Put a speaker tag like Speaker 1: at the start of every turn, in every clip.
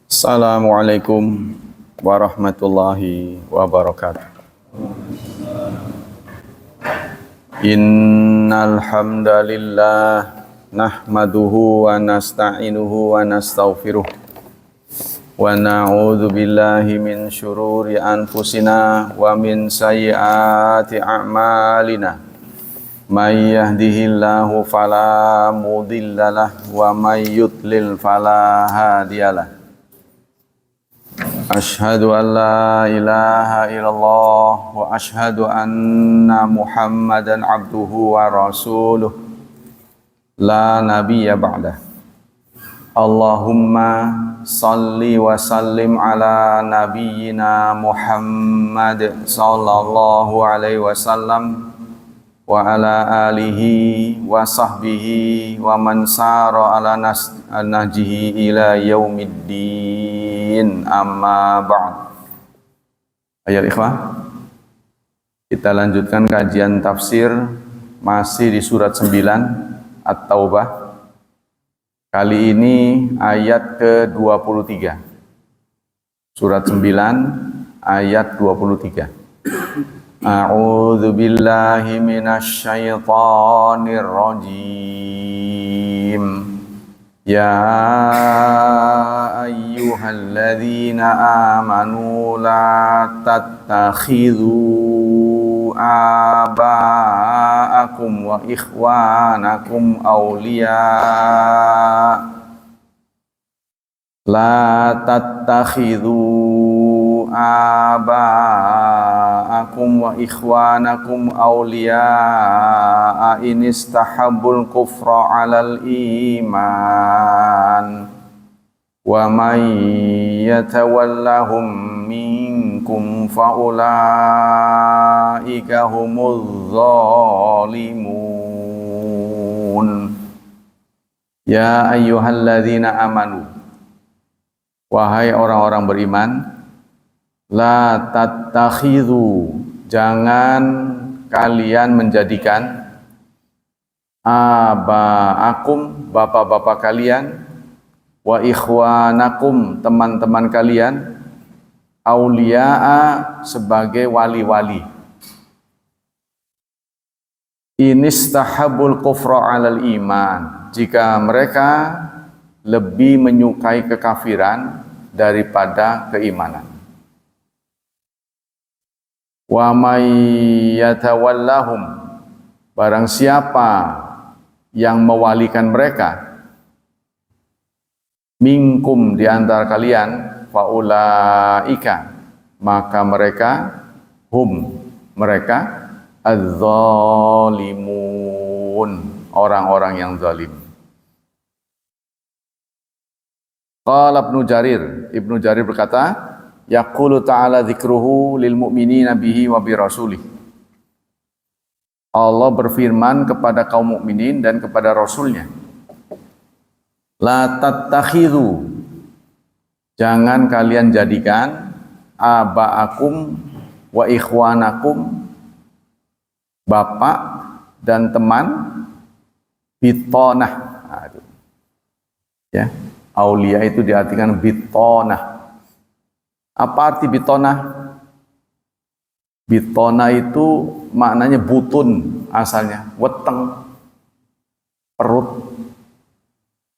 Speaker 1: Assalamualaikum warahmatullahi wabarakatuh. Innal hamdalillah nahmaduhu wa nasta'inuhu wa nastaghfiruh wa na'udzu billahi min syururi anfusina wa min sayyiati a'malina. May yahdihillahu fala mudhillalah wa may yudlil fala hadiyalah. Ashhadu an la ilaha illallah wa ashhadu anna Muhammadan abduhu wa rasuluh la nabiyya ba'dah. Allahumma salli wa sallim ala nabiyyina Muhammad sallallahu alaihi wasallam wa ala alihi wa sahbihi wa man sara ala nahjihi ila yaumiddin, amma ba'd. Ayo ikhwah, kita lanjutkan kajian tafsir masih di surat 9 At-Taubah. Kali ini ayat ke-23. Surat 9 ayat 23. A'udzu billahi minasy syaithanir rajim. Ya ayyuhalladzina amanu la tattakhidhu aba'akum wa ikhwanakum awliya. La tattakhidhu aba'akum wa ikhwanakum awliya'a in istahabbul kufra 'alal iman wa may yatawallahum minkum fa ulaika humuz zalimun. Ya ayyuhalladzina amanu, wahai orang-orang beriman, la tattakhidhu, jangan kalian menjadikan aba'akum, bapak-bapak kalian, wa ikhwanakum, teman-teman kalian, auliya'a, sebagai wali-wali. Inistahabul kufra 'alal iman, jika mereka lebih menyukai kekafiran daripada keimanan. Wa may yatawallahum, barang siapa yang mewalikan mereka, minkum, di antara kalian, faulaika, maka mereka, mereka az-zalimun, orang-orang yang zalim. Qala Ibnu Jarir berkata, yaqulu ta'ala dzikruhu lil mu'minina bihi wa bi rasulih. Allah berfirman kepada kaum mukminin dan kepada rasulnya. La tattakhidhu, jangan kalian jadikan aba'akum wa ikhwanakum, bapak dan teman, bitonah. Ya, aulia itu diartikan bitonah. Apa arti bitonah? Bitonah itu maknanya butun, asalnya weteng, perut.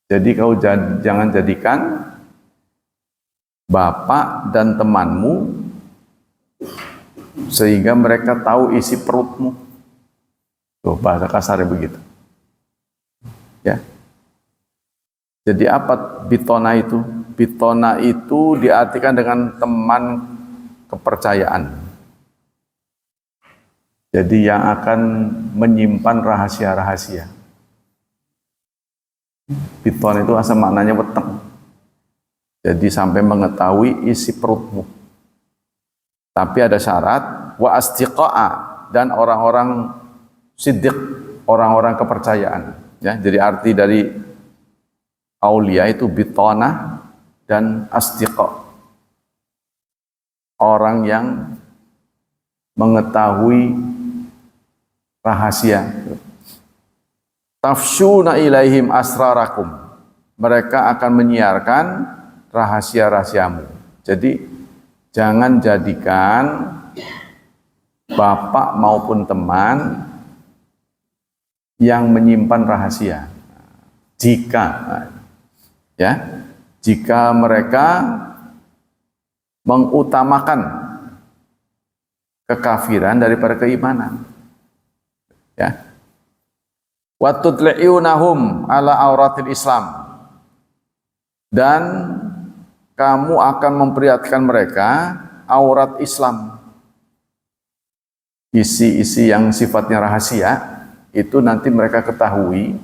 Speaker 1: Jadi kau jangan jadikan bapak dan temanmu sehingga mereka tahu isi perutmu. Tuh, bahasa kasarnya begitu. Ya. Jadi apa bitona itu? Bitona itu diartikan dengan teman kepercayaan. Jadi yang akan menyimpan rahasia-rahasia. Bitona itu asal maknanya weteng. Jadi sampai mengetahui isi perutmu. Tapi ada syarat, wa asdiqa'a, dan orang-orang siddiq, orang-orang kepercayaan. Ya, jadi arti dari aulia itu bitonah dan asdiqa, orang yang mengetahui rahasia. Tafshuna ilaihim asrarakum, mereka akan menyiarkan rahasia-rahasiamu. Jadi jangan jadikan bapak maupun teman yang menyimpan rahasia. Jika mereka mengutamakan kekafiran daripada keimanan. Ya. Wa tutli'unahum ala auratil Islam. Dan kamu akan memperlihatkan mereka aurat Islam. Isi-isi yang sifatnya rahasia itu nanti mereka ketahui,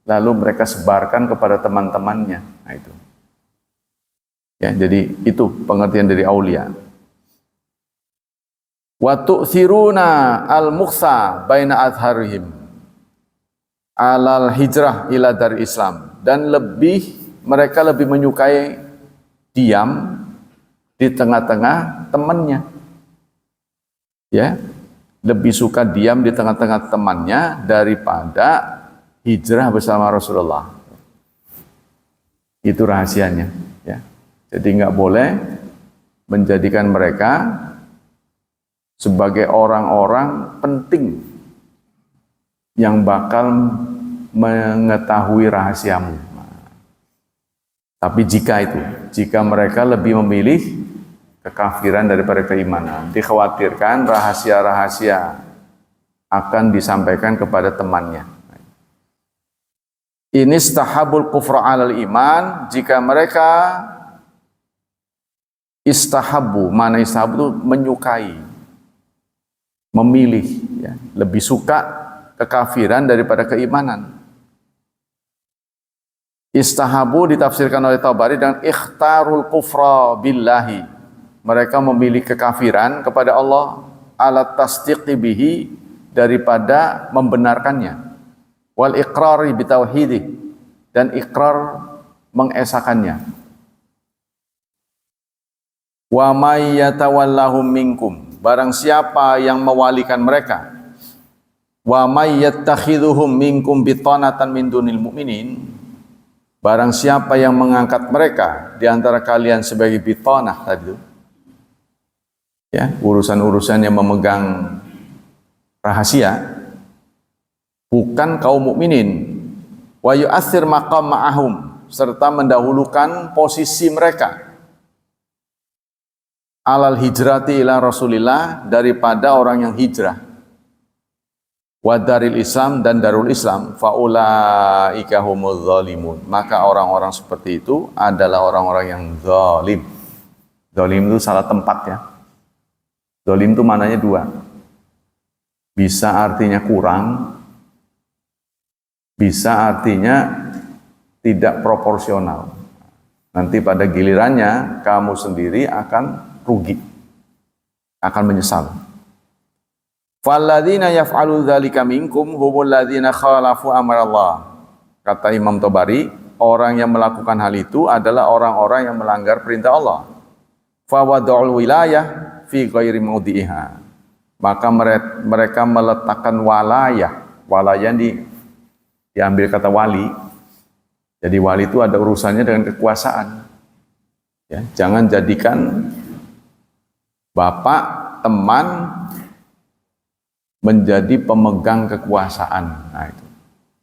Speaker 1: lalu mereka sebarkan kepada teman-temannya. Nah, itu. Ya, jadi itu pengertian dari aulia. Wa tu'thiruna al-mukhsa baina adharihim alal hijrah ila dar Islam, dan mereka lebih menyukai diam di tengah-tengah temannya. Ya, lebih suka diam di tengah-tengah temannya daripada hijrah bersama Rasulullah. Itu rahasianya. Ya, jadi nggak boleh menjadikan mereka sebagai orang-orang penting yang bakal mengetahui rahasiamu. Tapi jika mereka lebih memilih kekafiran daripada keimanan, dikhawatirkan rahasia-rahasia akan disampaikan kepada temannya. Ini istahabul kufra alal iman, jika mereka istahabu, mana istahabu itu menyukai, memilih, ya, lebih suka kekafiran daripada keimanan. Istahabu ditafsirkan oleh Tabari dengan ikhtarul kufra billahi. Mereka memilih kekafiran kepada Allah ala tasdiqi bihi, daripada membenarkannya. Wal iqrari bitauhidih, dan iqrar mengesakannya. Wa may yatawallahum minkum, barang siapa yang mewalikan mereka. Wa may yattakhidhuhum minkum bitanatan min dunil mu'minin, barang siapa yang mengangkat mereka di antara kalian sebagai bitanah tadi, ya, urusan-urusan yang memegang rahasia, bukan kaum mukminin. Wa yu'athir maqam ma'ahum, serta mendahulukan posisi mereka alal hijrati ila Rasulillah, daripada orang yang hijrah, wa daril Islam, dan darul Islam, faulaika humuz zalimun, maka orang-orang seperti itu adalah orang-orang yang zalim. Zalim itu salah tempat, ya. Zalim itu maknanya dua. Bisa artinya kurang, bisa artinya tidak proporsional. Nanti pada gilirannya kamu sendiri akan rugi, akan menyesal. Falladzina yaf'alu dzalika minkum humul ladzina khalafu amrallah. Kata Imam Tabari, orang yang melakukan hal itu adalah orang-orang yang melanggar perintah Allah. Fa wada'ul wilayah fi ghairi mawdi'iha. Maka mereka meletakkan walayah. Walayah diambil kata wali. Jadi wali itu ada urusannya dengan kekuasaan. Ya, jangan jadikan bapak, teman menjadi pemegang kekuasaan. Nah, itu.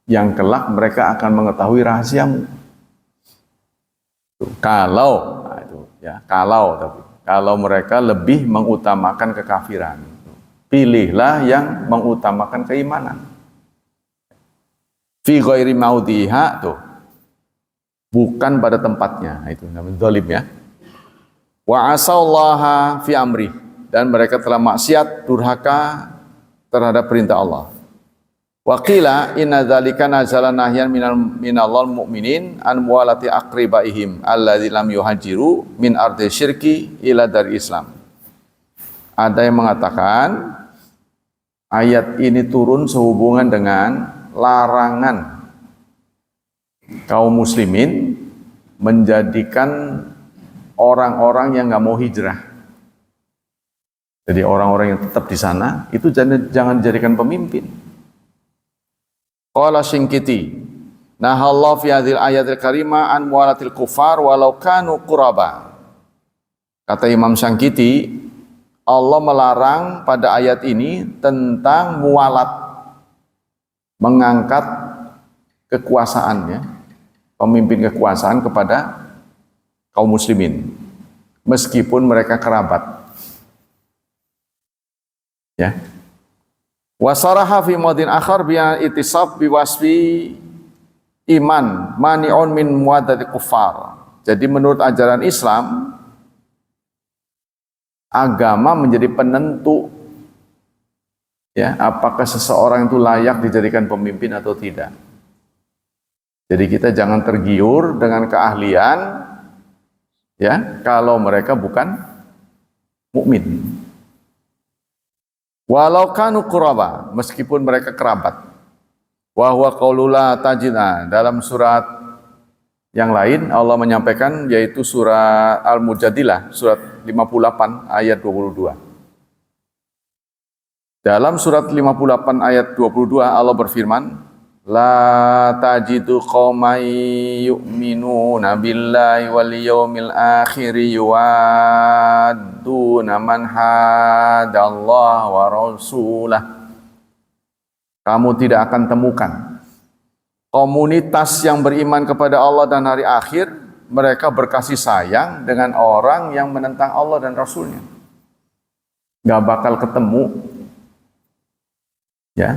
Speaker 1: Yang kelak mereka akan mengetahui rahasiamu. Kalau, nah itu, ya, kalau mereka lebih mengutamakan kekafiran, pilihlah yang mengutamakan keimanan. Fi ghairi maudhiha, tuh, bukan pada tempatnya. Nah, itu namanya zalim, ya. Wa asallaha fi amri, dan mereka telah maksiat, durhaka terhadap perintah Allah. Wa qila inna dzalika nazala nahyan minallahil mu'minin an muwalati aqribaihim alladzi lam yuhajiru min ardi syirki ila dar Islam. Ada yang mengatakan ayat ini turun sehubungan dengan larangan kaum muslimin menjadikan orang-orang yang nggak mau hijrah. Jadi orang-orang yang tetap di sana itu jangan dijadikan pemimpin. Qala Singkiti, Nahallahu fi hadhil ayatil karimah an muwalatil kufar walau kanu quraba. Kata Imam Syankiti, Allah melarang pada ayat ini tentang muwalat, mengangkat kekuasaannya, pemimpin kekuasaan kepada kaum muslimin, meskipun mereka kerabat. Ya. Wasaraha fi maudin akhar bi itisab bi wasfi iman mani'un min muwaddati kuffar. Jadi menurut ajaran Islam, agama menjadi penentu ya, apakah seseorang itu layak dijadikan pemimpin atau tidak. Jadi kita jangan tergiur dengan keahlian ya kalau mereka bukan mukmin. Walau kanu quraba, meskipun mereka kerabat. Wa huwa qaulula tajina, dalam surat yang lain Allah menyampaikan, yaitu surat Al-Mujadilah surat 58 ayat 22. Dalam surat 58 ayat 22 Allah berfirman, la tajidu qauman yu'minuna billahi wal yawmil akhir yuwadduna man hadallaha wa rasulah. Kamu tidak akan temukan komunitas yang beriman kepada Allah dan hari akhir, mereka berkasih sayang dengan orang yang menentang Allah dan Rasulnya. Gak bakal ketemu ya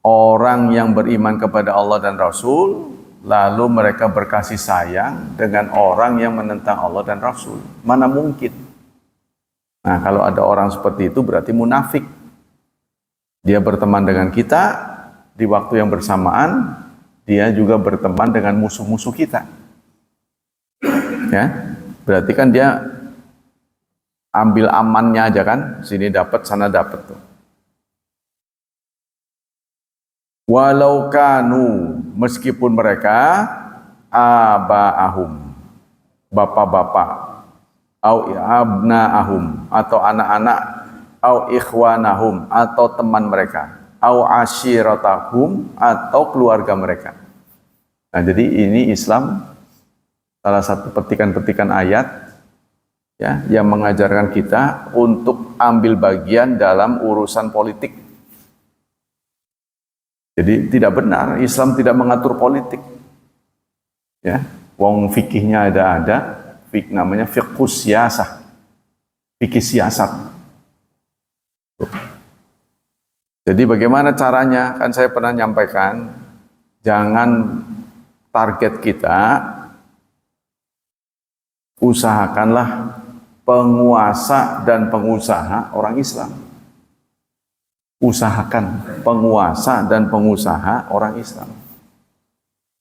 Speaker 1: orang yang beriman kepada Allah dan Rasul, lalu mereka berkasih sayang dengan orang yang menentang Allah dan Rasul. Mana mungkin? Nah, kalau ada orang seperti itu berarti munafik. Dia berteman dengan kita, di waktu yang bersamaan, dia juga berteman dengan musuh-musuh kita. Ya, berarti kan dia ambil amannya aja kan, sini dapat, sana dapat tuh. Walau kanu, meskipun mereka aba'ahum, bapak-bapak, au abna'ahum, atau anak-anak, au ikhwanahum, atau teman mereka, au asyiratahum, atau keluarga mereka. Nah, jadi ini Islam salah satu petikan-petikan ayat ya yang mengajarkan kita untuk ambil bagian dalam urusan politik. Jadi tidak benar, Islam tidak mengatur politik. Ya, wong fikihnya ada, namanya fiqhus siyasah, fikih siasat. Jadi bagaimana caranya? Kan saya pernah nyampaikan, jangan target kita, usahakanlah penguasa dan pengusaha orang Islam. Usahakan penguasa dan pengusaha orang Islam.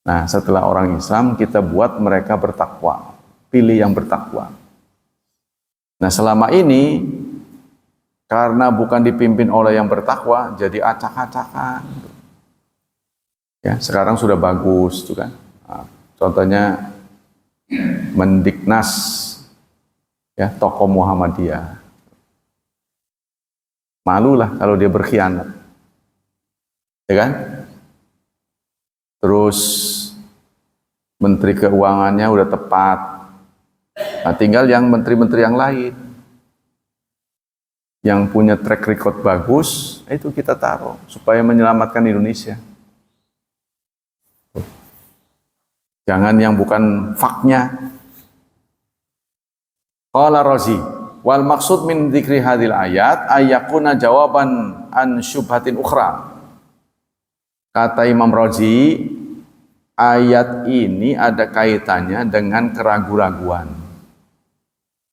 Speaker 1: Nah, setelah orang Islam, kita buat mereka bertakwa. Pilih yang bertakwa. Nah, selama ini, karena bukan dipimpin oleh yang bertakwa, jadi acak-acakan. Ya, sekarang sudah bagus, tuh kan. Nah, contohnya Mendiknas, ya, tokoh Muhammadiyah. Malulah kalau dia berkhianat, ya kan? Terus Menteri Keuangannya udah tepat. Nah, tinggal yang menteri-menteri yang lain yang punya track record bagus, itu kita taruh supaya menyelamatkan Indonesia. Jangan yang bukan faknya. Qala Razi, wal maksud min dzikri hadil ayat ayyakuna jawaban an syubhatin ukhra. Kata Imam Razi, ayat ini ada kaitannya dengan keraguan-raguan.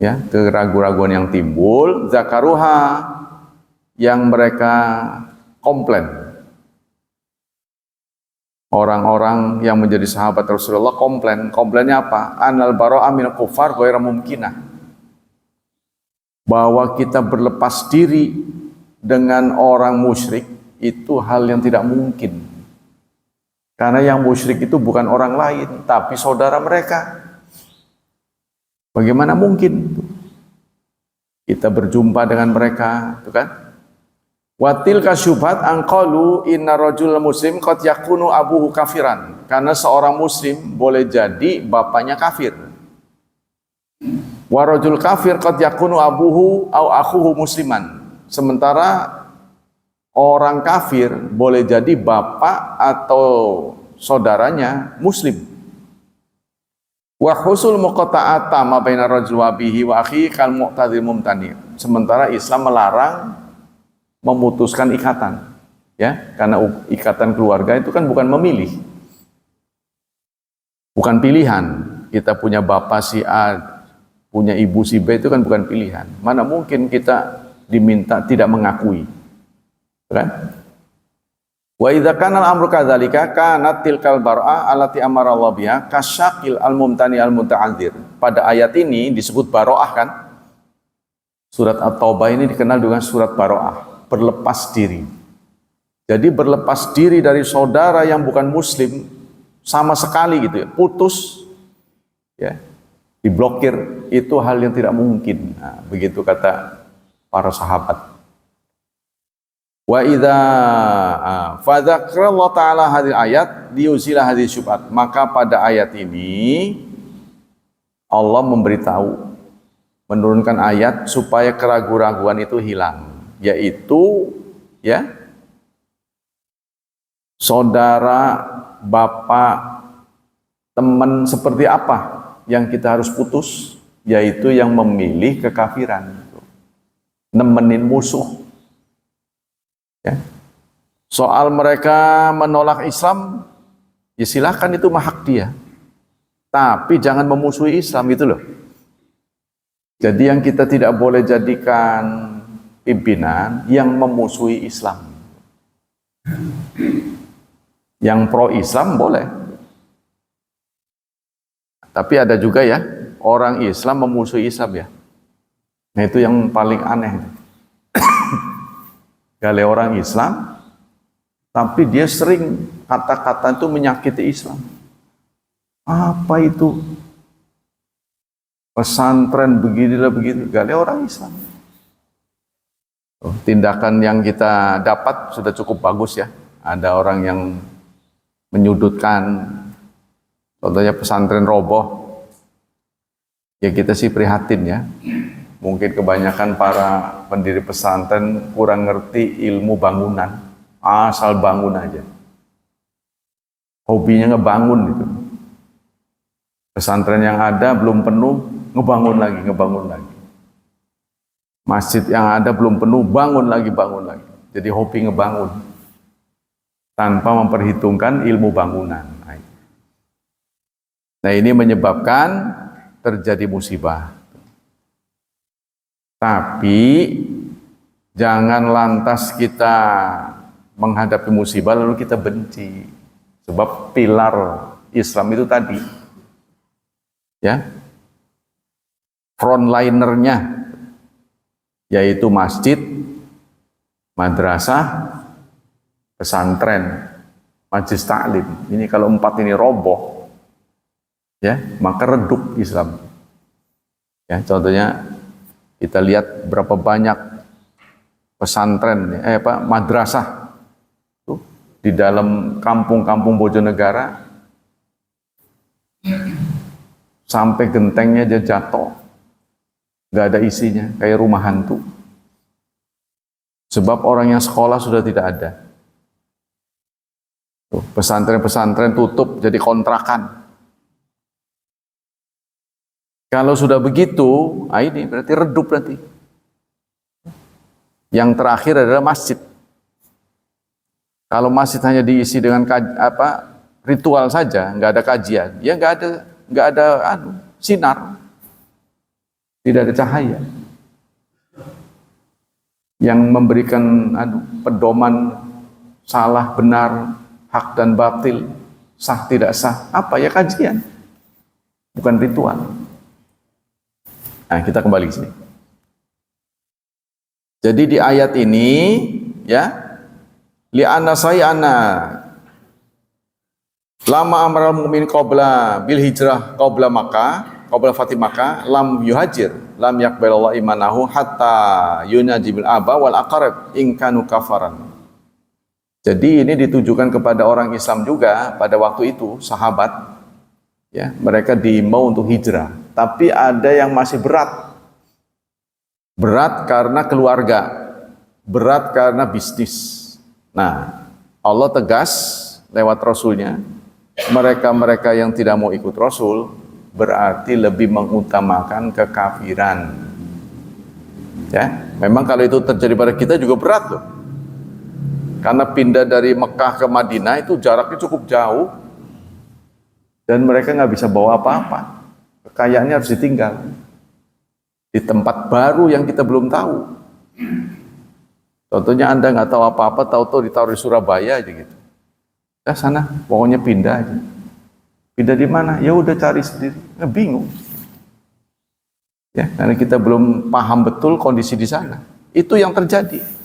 Speaker 1: Ya, keraguan-raguan yang timbul, zakaruha, yang mereka komplain. Orang-orang yang menjadi sahabat Rasulullah komplain. Komplainnya apa? Anal bara'ah minal kufar ghairu mumkinah. Bahwa kita berlepas diri dengan orang musyrik itu hal yang tidak mungkin. Karena yang musyrik itu bukan orang lain, tapi saudara mereka. Bagaimana mungkin kita berjumpa dengan mereka, itu kan? Watil kasyubhat angqalu inna rajul muslim qad yakunu abuhu kafiran. Karena seorang muslim boleh jadi bapaknya kafir. Wa rajul kafir qad yakunu abuhu au akhuhu musliman. Sementara orang kafir boleh jadi bapak atau saudaranya muslim. Wa husul muqata'ata ma baina rajul wa bihi wa akhi kal mu'tadil mumtani. Sementara Islam melarang memutuskan ikatan, ya, karena ikatan keluarga itu kan bukan memilih, bukan pilihan. Kita punya bapak si A, punya ibu si B itu kan bukan pilihan. Mana mungkin kita diminta tidak mengakui, kan? Wa idza kana al-amru kadzalika kanat tilkal bar'a allati amara Allah biha kasyaqil al-mumtani al-muta'adzir. Pada ayat ini disebut baroah kan? Surat At-Taubah ini dikenal dengan surat baroah, berlepas diri. Jadi berlepas diri dari saudara yang bukan muslim sama sekali gitu ya, putus ya, diblokir, itu hal yang tidak mungkin. Nah, begitu kata para sahabat. Wa idza fa dzakarallahu taala hadhihi ayat liyuzila hadhihi syubhat. Maka pada ayat ini Allah memberitahu, menurunkan ayat supaya keraguan-raguan itu hilang, yaitu ya, saudara, bapak, teman seperti apa yang kita harus putus, yaitu yang memilih kekafiran, nemenin musuh. Ya. Soal mereka menolak Islam, ya silahkan, itu hak dia. Tapi jangan memusuhi Islam, itu loh. Jadi yang kita tidak boleh jadikan pimpinan yang memusuhi Islam. Yang pro Islam boleh. Tapi ada juga ya, orang Islam memusuhi Islam ya. Nah itu yang paling aneh. Gale orang Islam, tapi dia sering kata-kata itu menyakiti Islam. Apa itu? Pesantren beginilah begitu. Gale orang Islam. Tindakan yang kita dapat sudah cukup bagus ya. Ada orang yang menyudutkan, contohnya pesantren roboh. Ya kita sih prihatin ya. Mungkin kebanyakan para pendiri pesantren kurang ngerti ilmu bangunan, asal bangun aja. Hobinya ngebangun gitu. Pesantren yang ada belum penuh, ngebangun lagi. Masjid yang ada belum penuh, bangun lagi. Jadi hobi ngebangun tanpa memperhitungkan ilmu bangunan. Nah ini menyebabkan terjadi musibah. Tapi jangan lantas kita menghadapi musibah lalu kita benci. Sebab pilar Islam itu tadi, ya, frontlinernya yaitu masjid, madrasah, pesantren, majelis taklim. Ini kalau 4 ini roboh, ya, maka redup Islam. Ya, contohnya kita lihat berapa banyak pesantren, madrasah tuh di dalam kampung-kampung Bojonegara, sampai gentengnya aja jatuh, nggak ada isinya, kayak rumah hantu. Sebab orang yang sekolah sudah tidak ada. Pesantren-pesantren tutup jadi kontrakan. Kalau sudah begitu, ini berarti redup nanti. Yang terakhir adalah masjid. Kalau masjid hanya diisi dengan ritual saja, nggak ada kajian, ya nggak ada sinar, tidak ada cahaya yang memberikan pedoman salah benar, hak dan batil, sah tidak sah. Apa ya? Kajian, bukan ritual. Nah, kita kembali ke sini. Jadi di ayat ini, ya, li'anna sayana lama amral mu'min qabla bil hijrah qabla Makkah, qabla Fatih Makkah lam yuhajir lam yaqbalallahu imanahu hatta yunajibil aba wal aqrab in kanu kafaran. Jadi ini ditujukan kepada orang Islam juga pada waktu itu, sahabat, ya, mereka diimbau untuk hijrah. Tapi ada yang masih berat. Berat karena keluarga, berat karena bisnis. Nah, Allah tegas lewat Rasulnya, mereka-mereka yang tidak mau ikut Rasul berarti lebih mengutamakan kekafiran. Ya, memang kalau itu terjadi pada kita juga berat loh. Karena pindah dari Mekah ke Madinah itu jaraknya cukup jauh dan mereka nggak bisa bawa apa-apa. Kekayaannya harus ditinggal di tempat baru yang kita belum tahu. Contohnya Anda nggak tahu apa-apa, tahu-tahu ditaruh di Surabaya aja gitu. Ke sana, pokoknya pindah aja. Pindah di mana? Ya udah cari sendiri. Nggak bingung. Ya, karena kita belum paham betul kondisi di sana. Itu yang terjadi.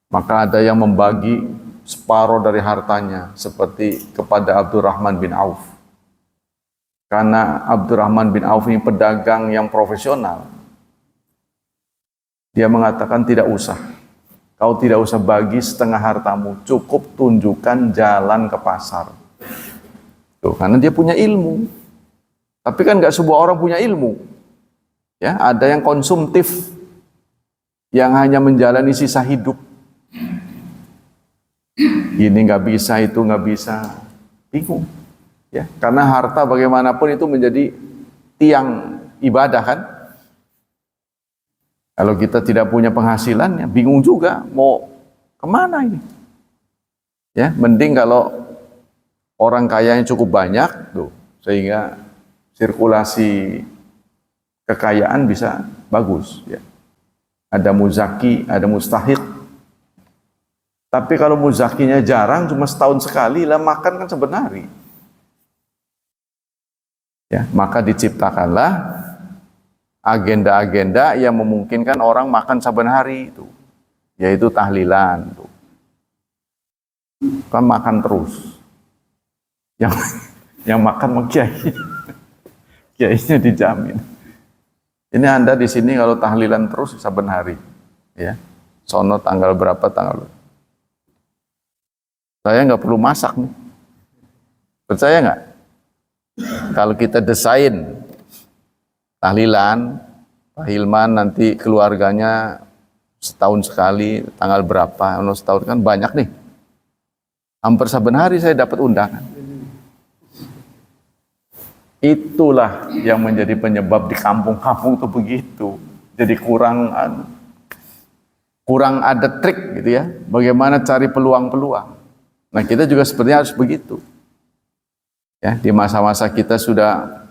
Speaker 1: Maka ada yang membagi separuh dari hartanya seperti kepada Abdurrahman bin Auf. Karena Abdurrahman bin Auf ini pedagang yang profesional. Dia mengatakan tidak usah. Kau tidak usah bagi setengah hartamu, cukup tunjukkan jalan ke pasar. Tuh, karena dia punya ilmu. Tapi kan nggak semua orang punya ilmu. Ya, ada yang konsumtif, yang hanya menjalani sisa hidup. Ini nggak bisa, itu nggak bisa, bingung. Ya, karena harta bagaimanapun itu menjadi tiang ibadah kan. Kalau kita tidak punya penghasilan, ya bingung juga mau kemana ini. Ya, mending kalau orang kayanya cukup banyak, tuh, sehingga sirkulasi kekayaan bisa bagus. Ya. Ada muzaki, ada mustahik. Tapi kalau muzakinya jarang, cuma setahun sekali, lah makan kan sebenarnya. Ya, maka diciptakanlah agenda-agenda yang memungkinkan orang makan saben hari itu, yaitu tahlilan. Tuh. Kan makan terus. Yang makan mau kiai, kiainya dijamin. Ini Anda di sini kalau tahlilan terus saben hari, ya. Sono tanggal berapa tanggal? Saya nggak perlu masak nih. Percaya nggak? Kalau kita desain tahlilan, Pak Hilman nanti keluarganya setahun sekali, tanggal berapa, setahun kan banyak nih. Hampir saben hari saya dapat undangan. Itulah yang menjadi penyebab di kampung-kampung itu begitu. Jadi kurang ada trik gitu ya. Bagaimana cari peluang-peluang. Nah, kita juga sepertinya harus begitu. Ya, di masa-masa kita sudah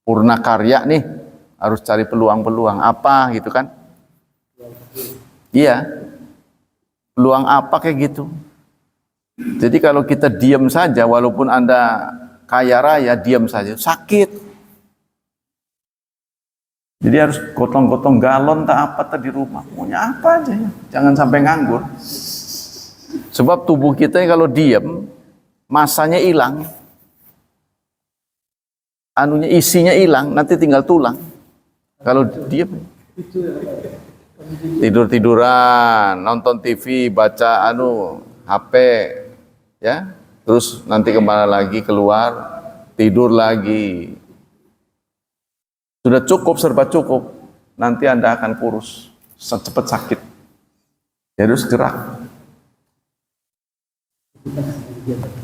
Speaker 1: purna karya nih, harus cari peluang-peluang apa gitu kan? Iya. Peluang apa kayak gitu. Jadi kalau kita diam saja, walaupun Anda kaya raya, diam saja, sakit. Jadi harus gotong-gotong galon tak apa tak di rumah. Maunya apa aja ya. Jangan sampai nganggur. Sebab tubuh kita kalau diam, masanya hilang. Isinya hilang, nanti tinggal tulang. Kalau diam. Tidur-tiduran, nonton TV, baca HP, ya. Terus nanti kemana lagi, keluar, tidur lagi. Sudah cukup, serba cukup. Nanti Anda akan kurus, cepat sakit. Ya harus gerak.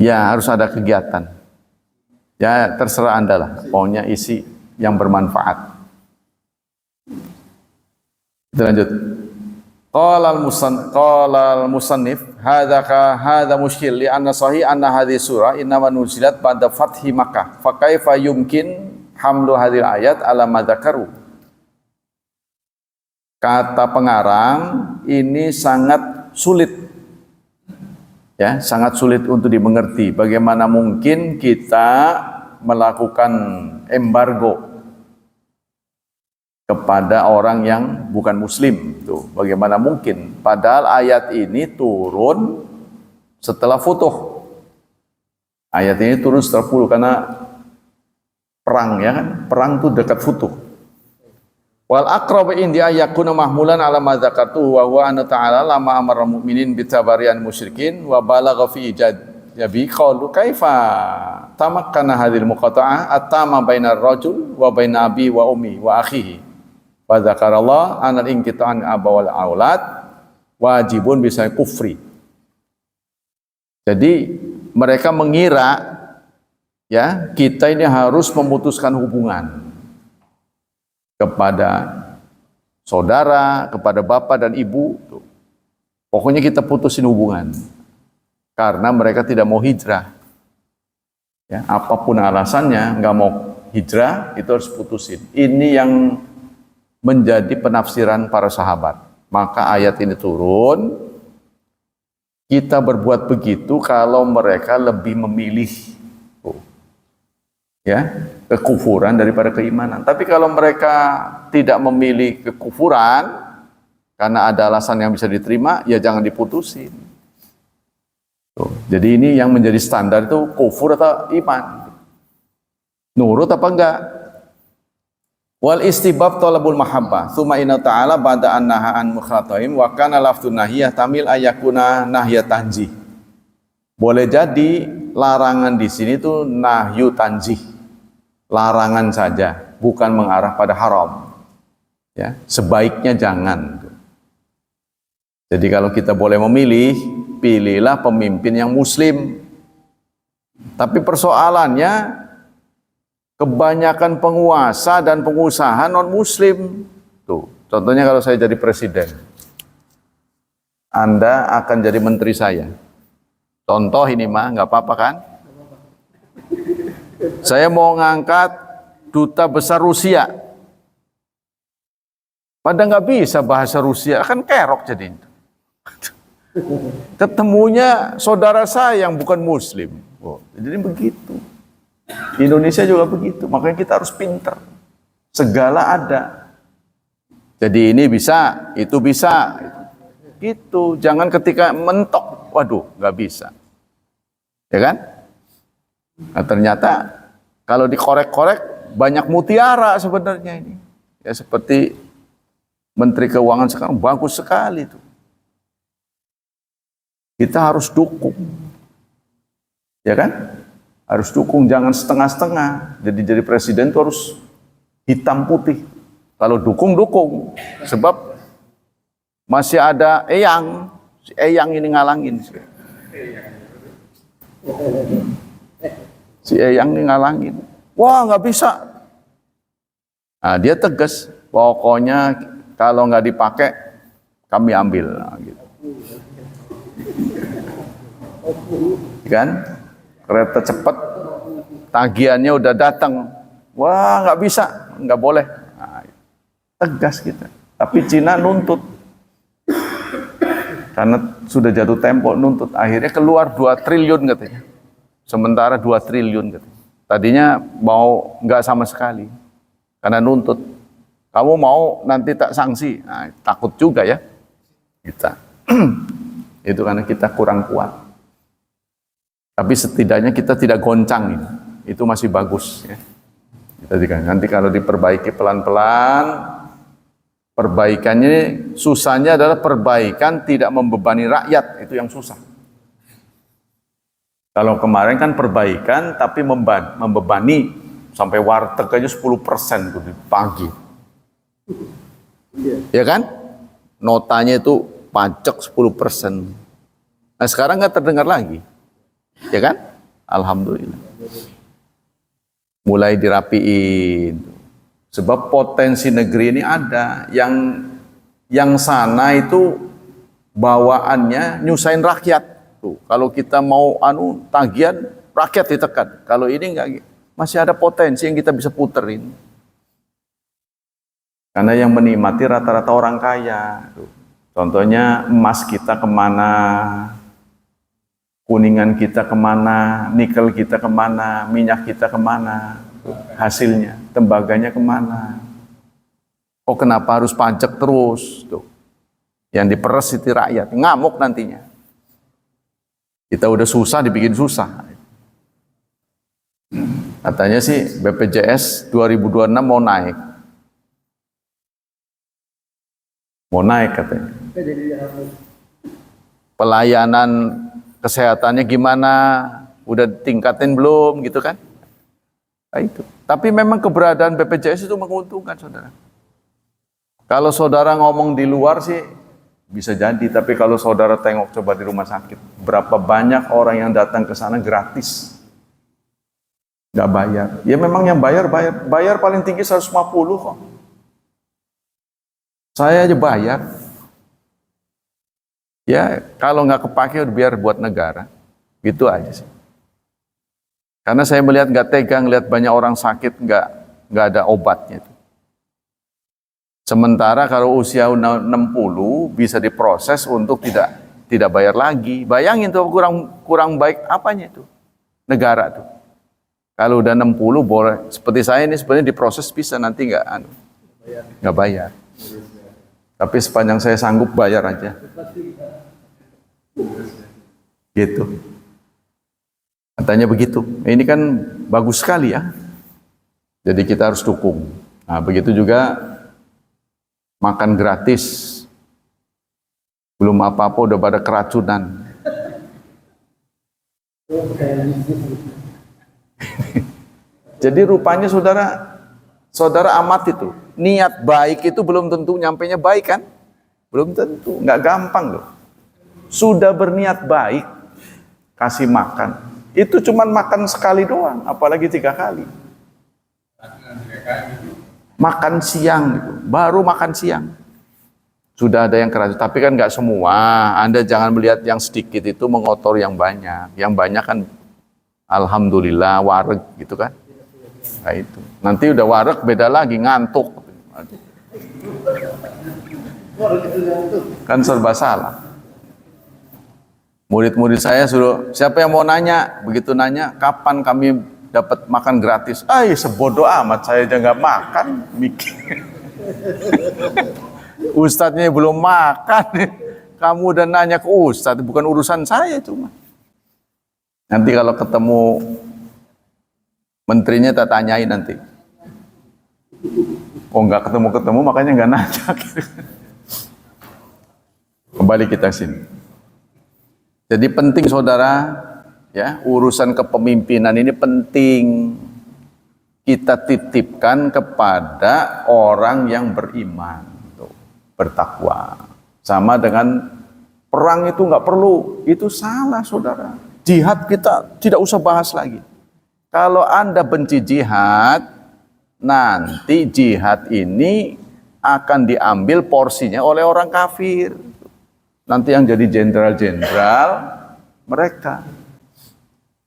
Speaker 1: Ya harus ada kegiatan. Ya terserah Anda lah. Pokoknya isi yang bermanfaat. Kita lanjut. Qala al-musannif hadza mushkil li anna sahih anna hadhihi surah innama nuzilat ba'da fathi Makkah fa kaifa yumkin hamlu hadhil ayat ala ma dzakaru. Kata pengarang ini sangat sulit. Ya, sangat sulit untuk dimengerti. Bagaimana mungkin kita melakukan embargo kepada orang yang bukan muslim? Tuh, bagaimana mungkin? Padahal ayat ini turun setelah futuh. Ayat ini turun setelah futuh perang, ya kan? Perang itu dekat futuh. Wal aqrab indi ayakuna mahmulan ala ma zakatu wa huwa anna ta'ala lama amara mu'minin bitabarian musyrikin wa balagha fi jabi qalu kaifa tamakkana hadhil muqata'ah atama bainar rajul wa baina abi wa ummi wa akhihi wa zakarallah anal inqita'an abawal aulad wajibun bisa kufri. Jadi mereka mengira ya kita ini harus memutuskan hubungan kepada saudara, kepada bapak dan ibu. Pokoknya kita putusin hubungan karena mereka tidak mau hijrah. Ya, apapun alasannya nggak mau hijrah itu harus putusin. Ini yang menjadi penafsiran para sahabat. Maka ayat ini turun. Kita berbuat begitu kalau mereka lebih memilih ya kekufuran daripada keimanan. Tapi kalau mereka tidak memilih kekufuran karena ada alasan yang bisa diterima, ya jangan diputusin. Tuh. Jadi ini yang menjadi standar itu kufur atau iman. Nurut apa enggak? Wal istibab talabul mahabbah. Tsumma inna ta'ala ba'da an naha an mukhatahim wa kana lafdun nahiyah tamil ayakuna nahyat tanjih. Boleh jadi larangan di sini tuh nahyu tanjih. Larangan saja, bukan mengarah pada haram. Ya, sebaiknya jangan. Jadi kalau kita boleh memilih, pilihlah pemimpin yang muslim. Tapi persoalannya kebanyakan penguasa dan pengusaha non muslim. Tuh, contohnya kalau saya jadi presiden. Anda akan jadi menteri saya. Contoh ini mah nggak apa-apa kan? Saya mau ngangkat duta besar Rusia. Padahal nggak bisa bahasa Rusia, kan kerok jadinya. Ketemunya saudara saya yang bukan muslim. Oh, jadi begitu. Indonesia juga begitu, makanya kita harus pintar. Segala ada. Jadi ini bisa, itu bisa. Gitu, jangan ketika mentok, waduh nggak bisa. Ya kan? Nah, ternyata kalau dikorek-korek banyak mutiara sebenarnya ini. Ya seperti Menteri Keuangan sekarang bagus sekali itu. Kita harus dukung. Ya kan? Harus dukung, jangan setengah-setengah. Jadi presiden itu harus hitam putih. Kalau dukung. Sebab masih ada Eyang. Si Eyang ini ngalangin. Si Eyang ini ngalangin. Wah, nggak bisa. Nah, dia tegas. Pokoknya kalau nggak dipakai, kami ambil. Nah, gitu. Kan? Kereta cepat, tagihannya udah datang. Wah, nggak bisa, nggak boleh. Nah, tegas kita. Tapi Cina nuntut. Karena sudah jatuh tempo nuntut. Akhirnya keluar 2 triliun katanya. Sementara 2 triliun gitu. Tadinya mau nggak sama sekali. Karena nuntut. Kamu mau nanti tak sanksi. Nah, takut juga ya. Kita. Itu karena kita kurang kuat. Tapi setidaknya kita tidak goncang ini. Itu masih bagus ya. Nanti kalau diperbaiki pelan-pelan, perbaikannya susahnya adalah perbaikan tidak membebani rakyat. Itu yang susah. Kalau kemarin kan perbaikan tapi membebani sampai warteg aja 10% tuh di pagi. Ya kan? Notanya itu pajak 10%. Nah sekarang nggak terdengar lagi. Ya kan? Alhamdulillah. Mulai dirapiin. Sebab potensi negeri ini ada. Yang sana itu bawaannya nyusahin rakyat. Tuh, kalau kita mau tagihan, rakyat ditekan. Kalau ini enggak, masih ada potensi yang kita bisa puterin. Karena yang menikmati rata-rata orang kaya. Tuh. Contohnya emas kita kemana, kuningan kita kemana, nikel kita kemana, minyak kita kemana, hasilnya, tembaganya kemana. Oh kenapa harus pajak terus? Tuh. Yang diperes itu rakyat, ngamuk nantinya. Kita udah susah dibikin susah. Katanya sih BPJS 2026 mau naik. Mau naik katanya. Pelayanan kesehatannya gimana? Udah tingkatin belum gitu kan? Nah, itu. Tapi memang keberadaan BPJS itu menguntungkan, saudara. Kalau saudara ngomong di luar sih bisa jadi, tapi kalau saudara tengok coba di rumah sakit, berapa banyak orang yang datang ke sana gratis, nggak bayar. Ya memang yang bayar paling tinggi 150 kok. Saya aja bayar. Ya kalau nggak kepake biar buat negara, gitu aja sih. Karena saya melihat nggak tega ngelihat banyak orang sakit nggak ada obatnya itu. Sementara kalau usia 60 bisa diproses untuk tidak bayar lagi. Bayangin tuh kurang baik apanya itu? Negara tuh. Kalau udah 60 boleh seperti saya ini sebenarnya diproses bisa nanti nggak bayar. Tapi sepanjang saya sanggup bayar aja. Gitu. Katanya begitu. Ini kan bagus sekali ya. Jadi kita harus dukung. Nah, begitu juga makan gratis. Belum apa-apa udah pada keracunan. Jadi rupanya saudara amati itu. Niat baik itu belum tentu nyampenya baik kan? Belum tentu, nggak gampang loh. Sudah berniat baik, kasih makan. Itu cuman makan sekali doang, apalagi 3 kali. Makan siang gitu, baru makan siang. Sudah ada yang keras, tapi kan nggak semua. Anda jangan melihat yang sedikit itu mengotori yang banyak. Yang banyak kan alhamdulillah wareg gitu kan. Nah itu. Nanti udah wareg beda lagi, ngantuk. Kan serba salah. Murid-murid saya suruh, siapa yang mau nanya? Begitu nanya, kapan kami dapat makan gratis? Sebodoh amat, saya aja nggak makan. Mikir. Ustadznya belum makan. Kamu udah nanya ke Ustadz, bukan urusan saya cuma. Nanti kalau ketemu menterinya tak tanyain nanti. Oh nggak ketemu makanya nggak nanya. Kembali kita sini. Jadi penting saudara, ya urusan kepemimpinan ini penting kita titipkan kepada orang yang beriman, bertakwa. Sama dengan perang itu nggak perlu, itu salah saudara. Jihad kita tidak usah bahas lagi. Kalau Anda benci jihad, nanti jihad ini akan diambil porsinya oleh orang kafir. Nanti yang jadi jenderal-jenderal mereka.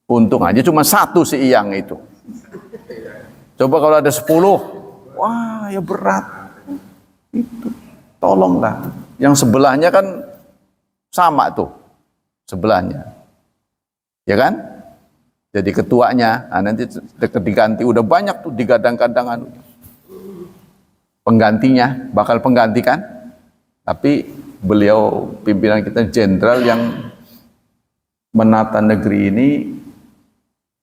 Speaker 1: Untung aja cuma 1 si Iyang itu. Coba kalau ada 10, wah ya berat. Itu tolonglah. Yang sebelahnya kan sama tuh, sebelahnya. Ya kan? Jadi ketuanya, nanti diganti udah banyak tuh digadang-gadang penggantinya, bakal penggantikan. Tapi beliau pimpinan kita jenderal yang menata negeri ini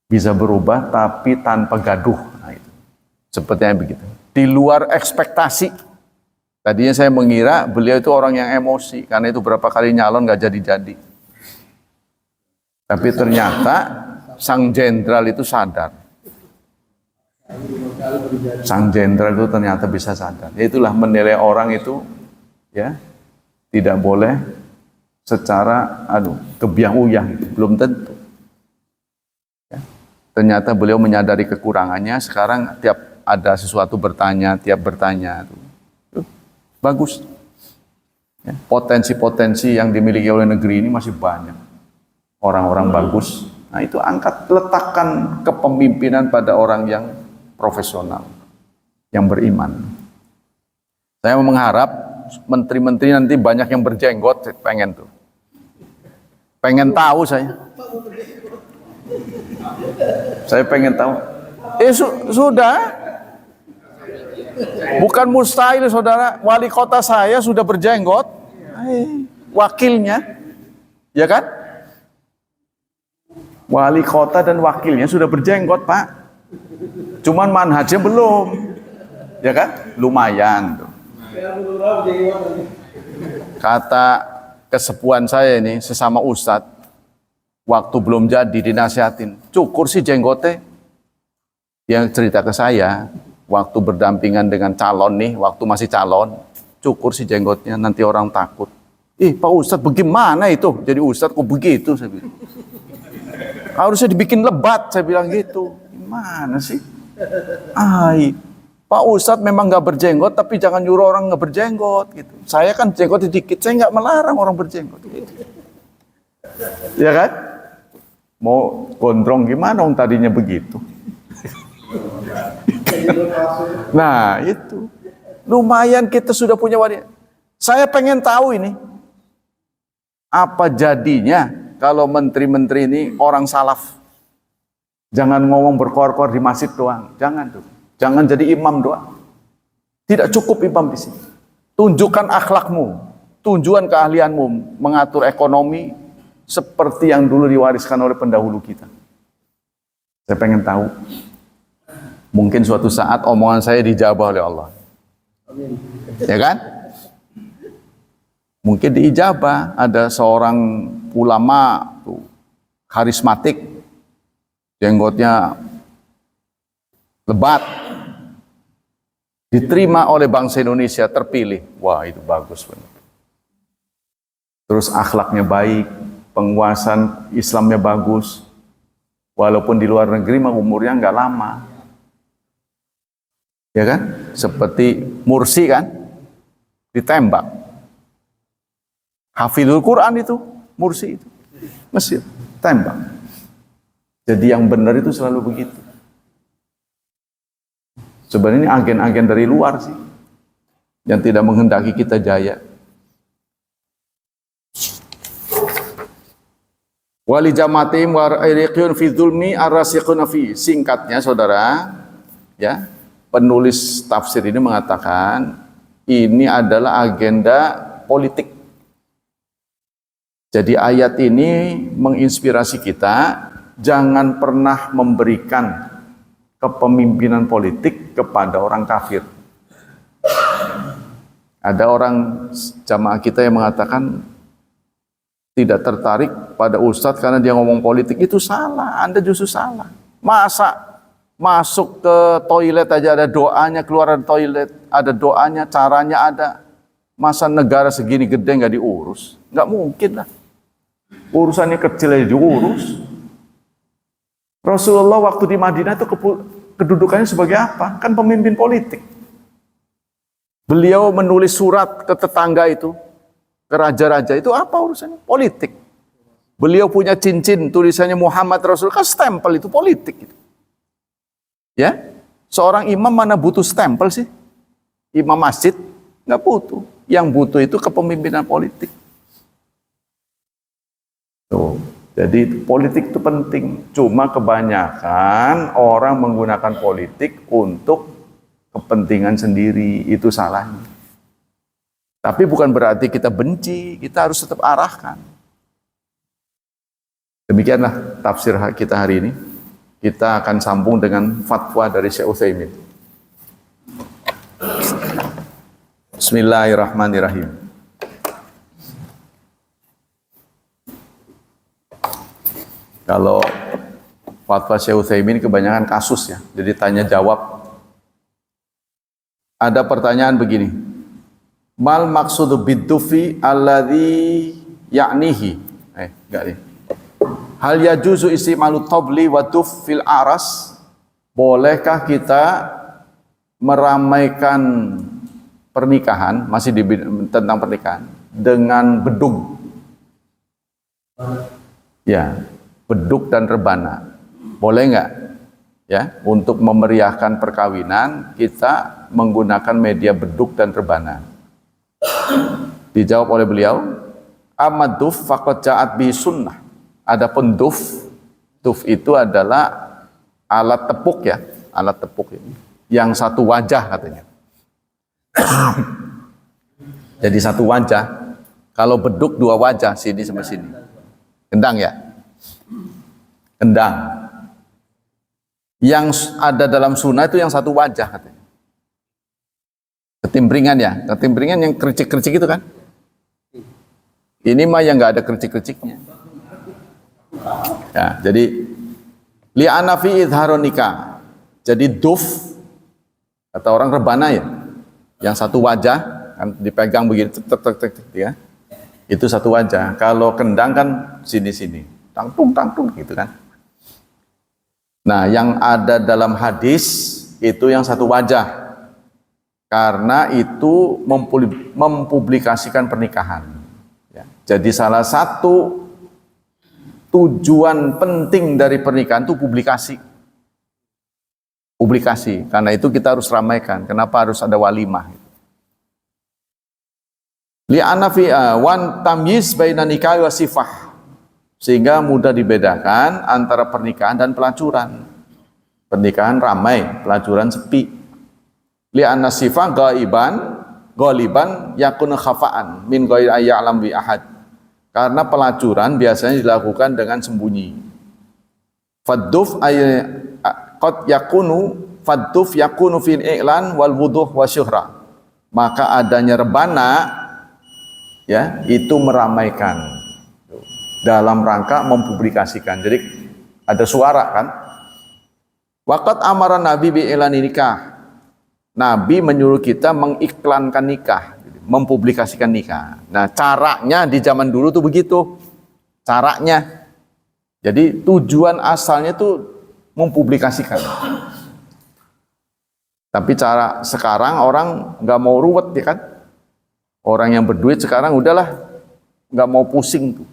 Speaker 1: bisa berubah tapi tanpa gaduh. Nah, itu. Sepertinya begitu. Di luar ekspektasi. Tadinya saya mengira beliau itu orang yang emosi karena itu berapa kali nyalon nggak jadi-jadi. Tapi ternyata sang jenderal itu sadar. Sang jenderal itu ternyata bisa sadar. Itulah menilai orang itu ya tidak boleh secara kebiang-uyang, belum tentu. Ya. Ternyata beliau menyadari kekurangannya, sekarang tiap ada sesuatu bertanya. Bagus. Ya. Potensi-potensi yang dimiliki oleh negeri ini masih banyak. Orang-orang bagus. Nah itu letakkan kepemimpinan pada orang yang profesional, yang beriman. Saya mengharap menteri-menteri nanti banyak yang berjenggot, pengen tuh. Pengen tahu saya. Saya pengen tahu. Sudah. Bukan mustahil saudara, wali kota saya sudah berjenggot. Wakilnya. Ya kan? Wali kota dan wakilnya sudah berjenggot, Pak. Cuman manhajnya belum. Ya kan? Lumayan tuh. Kata kesepuan saya ini sesama ustadz, waktu belum jadi dinasihatin, cukur sih jenggotnya. Yang cerita ke saya, waktu berdampingan dengan calon nih, waktu masih calon, cukur sih jenggotnya, nanti orang takut. Ih Pak Ustadz bagaimana itu? Jadi Ustadz kok begitu? Saya bilang. Harusnya dibikin lebat, saya bilang gitu. Gimana sih? Pak Ustadz memang nggak berjenggot, tapi jangan nyuruh orang nggak berjenggot gitu. Saya kan jenggot sedikit, saya nggak melarang orang berjenggot. Gitu. Ya kan? Mau gondrong gimana? Orang tadinya begitu. Nah itu, lumayan kita sudah punya wanita. Saya pengen tahu ini, apa jadinya kalau menteri-menteri ini orang salaf. Jangan ngomong berkor-kor di masjid doang, jangan tuh. Jangan jadi imam doang. Tidak cukup imam di sini. Tunjukkan akhlakmu, tunjukkan keahlianmu mengatur ekonomi seperti yang dulu diwariskan oleh pendahulu kita. Saya pengen tahu. Mungkin suatu saat omongan saya dijabah oleh Allah. Ya kan? Mungkin diijabah. Ada seorang ulama tuh, karismatik, jenggotnya lebat, diterima oleh bangsa Indonesia, terpilih. Wah itu bagus benar. Terus akhlaknya baik, penguasaan Islamnya bagus. Walaupun di luar negeri mah umurnya nggak lama. Ya kan? Seperti Mursi kan? Ditembak. Hafidhul Quran itu, Mursi itu. Mesir, tembak. Jadi yang benar itu selalu begitu. Sebenarnya agen-agen dari luar sih yang tidak menghendaki kita jaya. Wali jamatim wa iriqyun fi dzulmi ar-rasikhuna fi. Singkatnya saudara, ya, penulis tafsir ini mengatakan ini adalah agenda politik. Jadi ayat ini menginspirasi kita jangan pernah memberikan kepemimpinan politik kepada orang kafir. Ada orang jamaah kita yang mengatakan tidak tertarik pada ustadz karena dia ngomong politik. Itu salah, Anda justru salah. Masa masuk ke toilet aja ada doanya, keluar dari toilet ada doanya, caranya ada. Masa negara segini gede nggak diurus? Nggak mungkin lah. Urusannya kecil aja diurus. Rasulullah waktu di Madinah itu kedudukannya sebagai apa? Kan pemimpin politik. Beliau menulis surat ke tetangga itu, ke raja-raja itu apa urusannya? Politik. Beliau punya cincin tulisannya Muhammad Rasul, kan stempel itu politik. Ya, seorang imam mana butuh stempel sih? Imam masjid nggak butuh. Yang butuh itu kepemimpinan politik. Tuh. Jadi politik itu penting. Cuma kebanyakan orang menggunakan politik untuk kepentingan sendiri. Itu salahnya. Tapi bukan berarti kita benci. Kita harus tetap arahkan. Demikianlah tafsir kita hari ini. Kita akan sambung dengan fatwa dari Syekh Utsaimin. Bismillahirrahmanirrahim. Kalau fatwa Syekh Utsaimin kebanyakan kasus ya, jadi tanya jawab. Ada pertanyaan begini. Mal maqsudu biddufi alladhi ya'nihi. Enggak nih. Hal yajuzu istimalu tabli wa duf fil aras? Bolehkah kita meramaikan pernikahan, masih tentang pernikahan, dengan bedug? Ya. Beduk dan rebana, boleh nggak? Ya, untuk memeriahkan perkawinan kita menggunakan media beduk dan rebana. Dijawab oleh beliau, Amad duf faqad ja'at bi sunnah. Adapun duf itu adalah alat tepuk ya, alat tepuk ini. Yang satu wajah katanya. Jadi satu wajah. Kalau beduk dua wajah, sini sama sini. Kendang ya. Kendang. Yang ada dalam sunnah itu yang satu wajah katanya. Ketimbringan ya, ketimbringan yang kericik-kericik itu kan. Ini mah yang nggak ada kericik-kericiknya. Ya, jadi li'ana fi idharun nikah. Jadi duf atau orang rebana ya, yang satu wajah kan dipegang begitu tek tek tek ya. Itu satu wajah. Kalau kendang kan sini-sini, tangtung gitu kan. Nah, yang ada dalam hadis itu yang satu wajah. Karena itu mempublikasikan pernikahan. Ya. Jadi salah satu tujuan penting dari pernikahan itu publikasi. Publikasi. Karena itu kita harus ramaikan. Kenapa harus ada walimah? Li'anna fi wan tamyiz baina nikah wa sifah. Sehingga mudah dibedakan antara pernikahan dan pelacuran. Pernikahan ramai, pelacuran sepi. Li'anna sifah ghaliban yakun khafa'an min ghairi ayya'lam bi ahad. Karena pelacuran biasanya dilakukan dengan sembunyi. Fadduf qad yakunu fil i'lan wal wuduh wa syuhra. Maka adanya rebana ya, itu meramaikan dalam rangka mempublikasikan. Jadi ada suara kan. Waqat amara Nabi bi i'lani nikah. Nabi menyuruh kita mengiklankan nikah, mempublikasikan nikah. Nah, caranya di zaman dulu tuh begitu. Caranya. Jadi tujuan asalnya tuh mempublikasikan. Tapi cara sekarang orang nggak mau ruwet ya kan. Orang yang berduit sekarang udahlah nggak mau pusing tuh.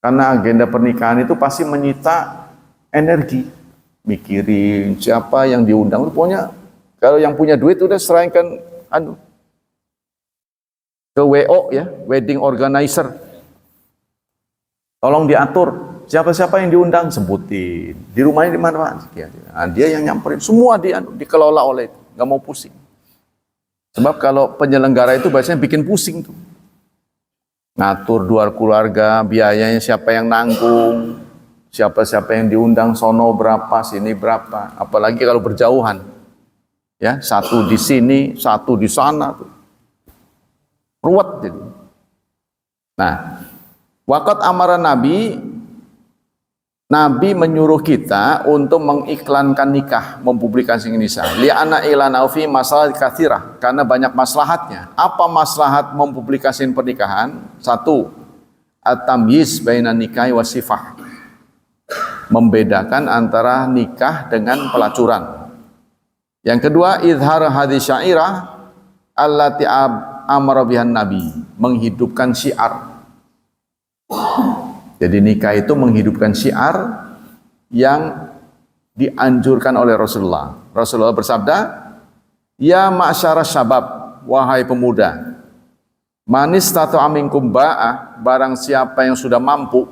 Speaker 1: Karena agenda pernikahan itu pasti menyita energi. Mikirin siapa yang diundang. Pokoknya kalau yang punya duit udah serahkan ke WO ya, wedding organizer. Tolong diatur siapa-siapa yang diundang, sebutin. Di rumahnya di mana Pak? Nah, dia yang nyamperin. Semua dikelola oleh itu. Nggak mau pusing. Sebab kalau penyelenggara itu biasanya bikin pusing tuh. Ngatur dua keluarga, biayanya siapa yang nanggung, siapa-siapa yang diundang, sono berapa, sini berapa. Apalagi kalau berjauhan, ya satu di sini, satu di sana, tuh ruwet jadi. Nah, waqat amara Nabi menyuruh kita untuk mengiklankan nikah, mempublikasikan nikah. Li'anna ilana fi masalah katsirah, karena banyak maslahatnya. Apa maslahat mempublikasikan pernikahan? Satu, at-tamyiz baina nikahi wa sifah. Membedakan antara nikah dengan pelacuran. Yang kedua, izhar hadis syairah allati amara bihan Nabi, menghidupkan syiar. Jadi nikah itu menghidupkan syiar yang dianjurkan oleh Rasulullah. Rasulullah bersabda, "Ya ma'syara syabab, wahai pemuda, manis tatu aminkum ba'ah, barang siapa yang sudah mampu."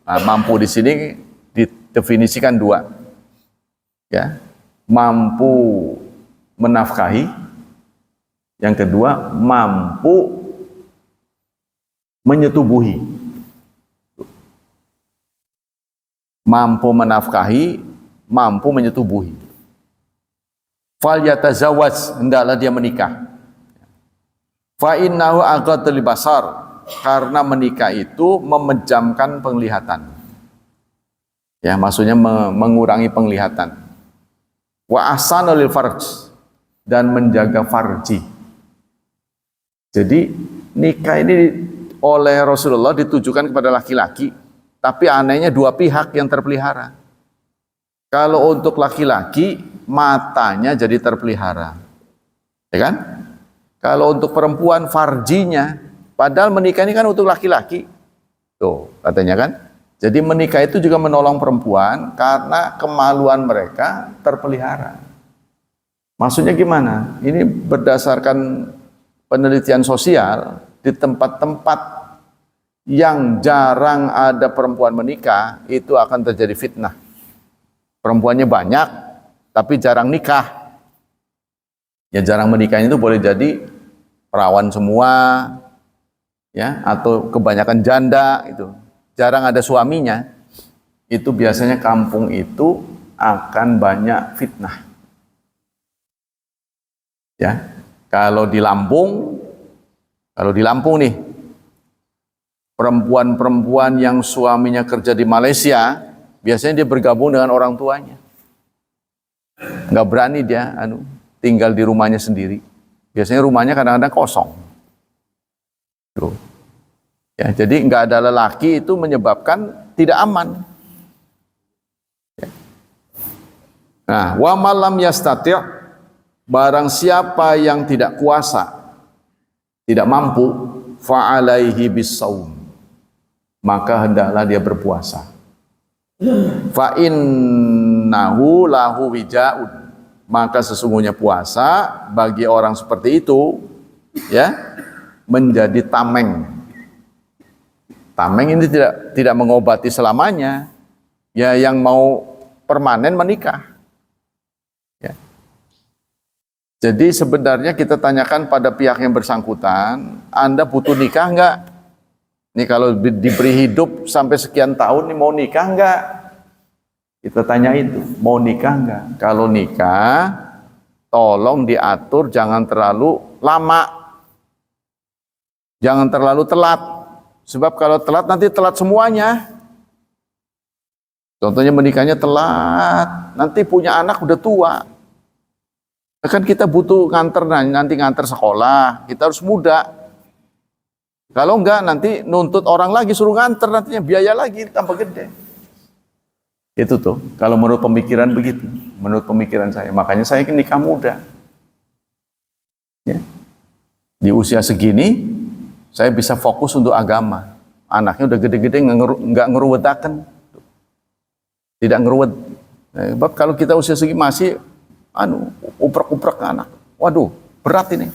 Speaker 1: Nah, mampu di sini didefinisikan dua. Ya. Mampu menafkahi, yang kedua mampu menyetubuhi. Mampu menafkahi, mampu menyetubuhi. Fal yatazawwaj, hendaklah dia menikah. Fa innahu aghaddul basar, karena menikah itu memejamkan penglihatan. Ya, maksudnya mengurangi penglihatan. Wa ahsanul farj, dan menjaga farji. Jadi nikah ini oleh Rasulullah ditujukan kepada laki-laki. Tapi anehnya dua pihak yang terpelihara. Kalau untuk laki-laki, matanya jadi terpelihara. Ya kan? Kalau untuk perempuan, farjinya. Padahal menikah ini kan untuk laki-laki. Tuh, katanya kan. Jadi menikah itu juga menolong perempuan karena kemaluan mereka terpelihara. Maksudnya gimana? Ini berdasarkan penelitian sosial, di tempat-tempat yang jarang ada perempuan menikah, itu akan terjadi fitnah. Perempuannya banyak, tapi jarang nikah. Ya jarang menikah itu boleh jadi perawan semua, ya, atau kebanyakan janda itu. Jarang ada suaminya. Itu biasanya kampung itu akan banyak fitnah. Ya, kalau di Lampung nih, perempuan-perempuan yang suaminya kerja di Malaysia, biasanya dia bergabung dengan orang tuanya. Nggak berani dia tinggal di rumahnya sendiri. Biasanya rumahnya kadang-kadang kosong. Tuh. Ya, jadi nggak ada lelaki itu menyebabkan tidak aman. Ya. Nah, wa malam yastati', barang siapa yang tidak kuasa, tidak mampu, fa'alaihi bis-shaum, maka hendaklah dia berpuasa. Fa innahu lahu wijaun, maka sesungguhnya puasa bagi orang seperti itu ya menjadi tameng. Tameng ini tidak mengobati selamanya. Ya, yang mau permanen menikah. Ya. Jadi sebenarnya kita tanyakan pada pihak yang bersangkutan, Anda butuh nikah enggak? Nih kalau diberi hidup sampai sekian tahun, nih mau nikah enggak? Kita tanya itu, mau nikah enggak? Kalau nikah, tolong diatur jangan terlalu lama. Jangan terlalu telat. Sebab kalau telat nanti telat semuanya. Contohnya menikahnya telat, nanti punya anak udah tua. Kan kita butuh nanti nganter sekolah, kita harus muda. Kalau enggak nanti nuntut orang lagi suruh nganter, nantinya biaya lagi tambah gede. Itu tuh, kalau menurut pemikiran begitu, menurut pemikiran saya. Makanya saya nikah muda. Ya. Di usia segini, saya bisa fokus untuk agama. Anaknya udah gede-gede, nggak ngeruwetaken. Tidak ngeruwet. Nah, kalau kita usia segini masih, uprek-uprek anak. Waduh, berat ini.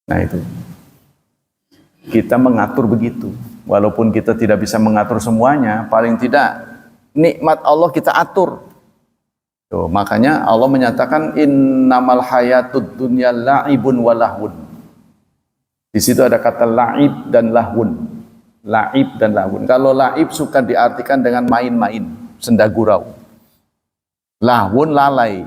Speaker 1: Nah itu. Kita mengatur begitu. Walaupun kita tidak bisa mengatur semuanya, paling tidak nikmat Allah kita atur. Tuh, makanya Allah menyatakan innamal hayatud dunya la'ibun wa lahun. Di situ ada kata la'ib dan lahun. La'ib dan lahun. Kalau la'ib suka diartikan dengan main-main, senda gurau. Lahun lalai.